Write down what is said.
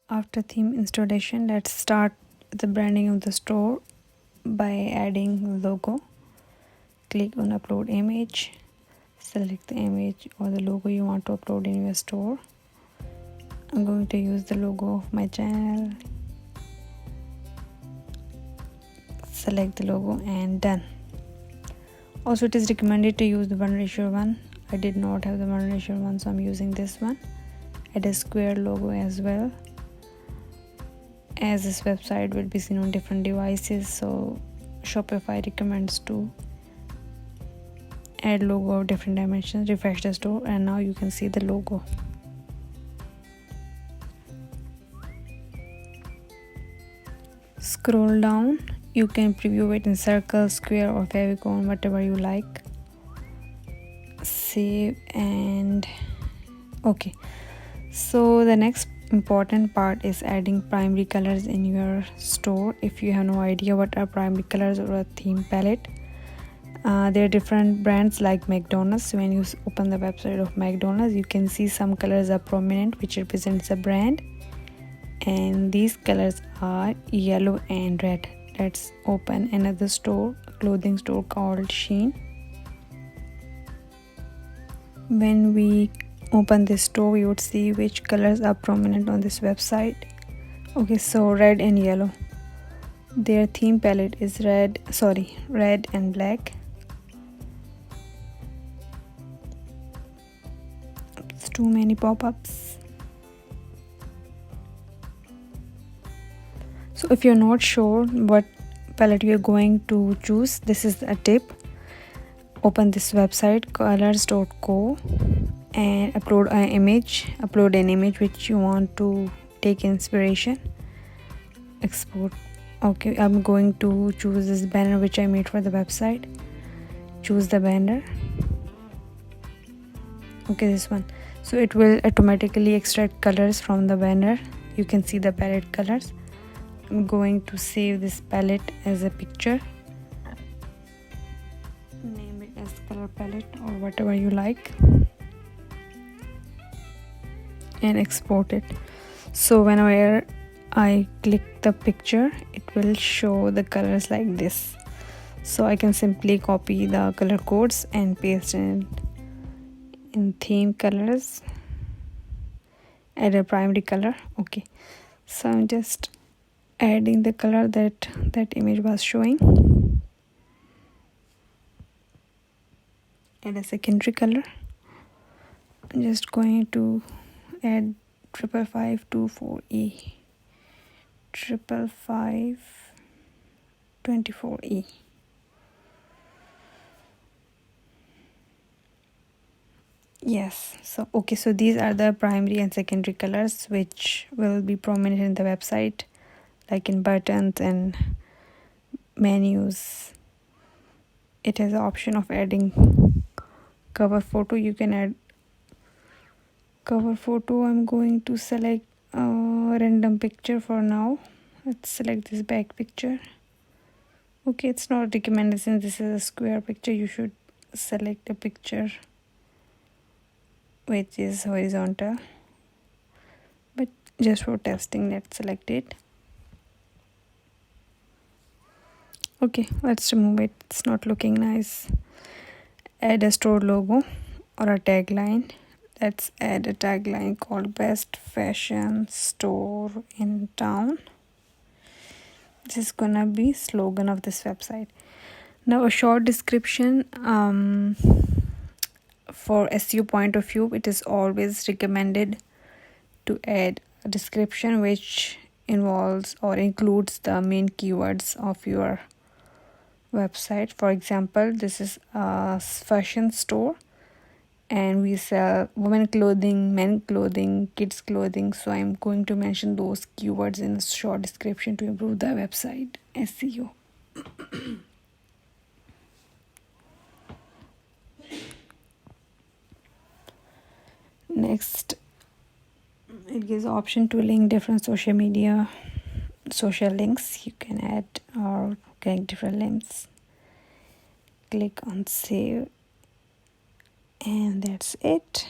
After theme installation, let's start the branding of the store by adding logo. Click on upload image, select the image or the logo you want to upload in your store. I'm going to use the logo of my channel. Select the logo and done. Also, it is recommended to use the 1:1. I did not have the 1:1, so I'm using this one. Add a square logo as well, as this website will be seen on different devices, so Shopify recommends to add logo of different dimensions. Refresh the store and now you can see the logo. Scroll down, you can preview it in circle, square or favicon, whatever you like. Save and okay. So the next important part is adding primary colors in your store. If you have no idea what are primary colors or a theme palette, there are different brands like McDonald's. When you open the website of McDonald's, you can see some colors are prominent, which represents the brand, and these colors are yellow and red. Let's open another store, clothing store called Shein. When we open this store, we would see which colors are prominent on this website. Okay, so red and yellow. Their theme palette is red and black. It's too many pop-ups. So if you're not sure what palette you're going to choose, this is a tip. Open this website colors.co and upload an image which you want to take inspiration. Export. Okay, I'm going to choose this banner which I made for the website. Choose the banner. Okay, this one. So it will automatically extract colors from the banner. You can see the palette colors. I'm going to save this palette as a picture. Name it as color palette or whatever you like, and export it. So whenever I click the picture, it will show the colors like this. So I can simply copy the color codes and paste it in theme colors. Add a primary color. Okay, so I'm just adding the color that image was showing. Add a secondary color. I'm just going to add 55524E 55524E. Yes, so okay, so these are the primary and secondary colors which will be prominent in the website, like in buttons and menus. It has the option of adding cover photo. You can add cover photo. I'm going to select a random picture for now. Let's select this back picture. Okay, it's not recommended since this is a square picture. You should select a picture which is horizontal, but just for testing, let's select it. Okay, let's remove it. It's not looking nice. Add a store logo or a tagline. Let's add a tagline called best fashion store in town. This is gonna be slogan of this website. Now a short description. For SEO point of view, it is always recommended to add a description which involves or includes the main keywords of your website. For example, this is a fashion store and we sell women clothing, men clothing, kids clothing, so I'm going to mention those keywords in a short description to improve the website SEO. Next, it gives option to link different social media, social links. You can add or get different links. Click on save and that's it.